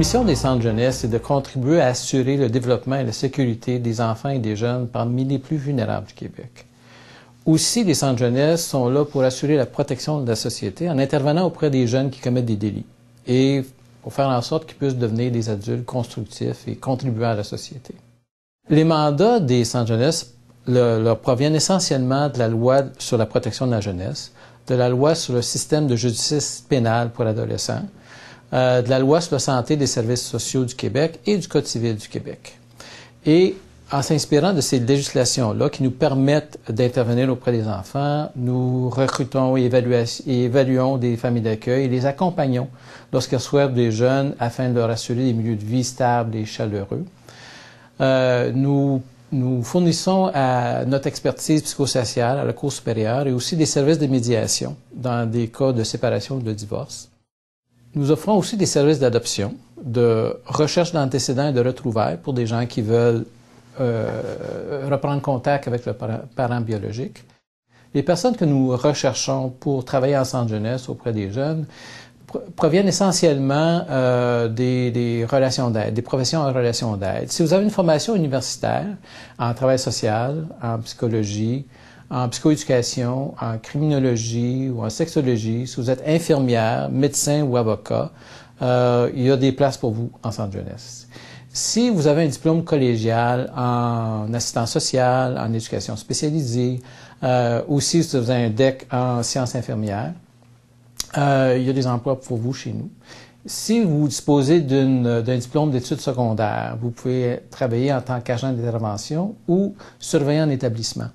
mission des centres jeunesse est de contribuer à assurer le développement et la sécurité des enfants et des jeunes parmi les plus vulnérables du Québec. Aussi, les centres jeunesse sont là pour assurer la protection de la société en intervenant auprès des jeunes qui commettent des délits et pour faire en sorte qu'ils puissent devenir des adultes constructifs et contribuer à la société. Les mandats des centres jeunesse leur proviennent essentiellement de la loi sur la protection de la jeunesse, de la loi sur le système de justice pénale pour l'adolescent, de la loi sur la santé des services sociaux du Québec et du Code civil du Québec. Et en s'inspirant de ces législations-là qui nous permettent d'intervenir auprès des enfants, nous recrutons et évaluons des familles d'accueil et les accompagnons lorsqu'ils reçoivent des jeunes afin de leur assurer des milieux de vie stables et chaleureux. Nous fournissons à notre expertise psychosociale à la Cour supérieure et aussi des services de médiation dans des cas de séparation ou de divorce. Nous offrons aussi des services d'adoption, de recherche d'antécédents et de retrouvailles pour des gens qui veulent reprendre contact avec le parent biologique. Les personnes que nous recherchons pour travailler en centre jeunesse auprès des jeunes proviennent essentiellement des relations d'aide, des professions en relations d'aide. Si vous avez une formation universitaire en travail social, en psychologie, en psychoéducation, en criminologie ou en sexologie, si vous êtes infirmière, médecin ou avocat, il y a des places pour vous en centre jeunesse. Si vous avez un diplôme collégial en assistance sociale, en éducation spécialisée, ou si vous avez un DEC en sciences infirmières, il y a des emplois pour vous chez nous. Si vous disposez d'un diplôme d'études secondaires, vous pouvez travailler en tant qu'agent d'intervention ou surveillant en établissement.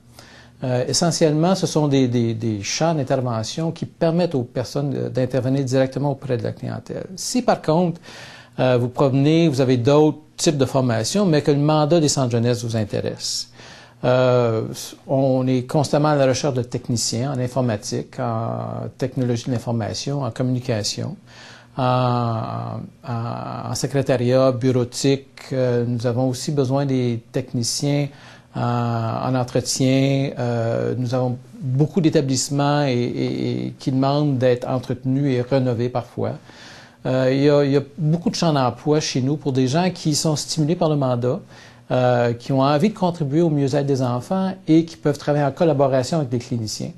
Essentiellement, ce sont des champs d'intervention qui permettent aux personnes d'intervenir directement auprès de la clientèle. Si par contre, vous avez d'autres types de formations, mais que le mandat des centres jeunesse vous intéresse. On est constamment à la recherche de techniciens en informatique, en technologie de l'information, en communication, en secrétariat, bureautique. Nous avons aussi besoin des techniciens en entretien. Nous avons beaucoup d'établissements qui demandent d'être entretenus et rénovés parfois. Il y a beaucoup de champs d'emploi chez nous pour des gens qui sont stimulés par le mandat, qui ont envie de contribuer au mieux-être des enfants et qui peuvent travailler en collaboration avec des cliniciens.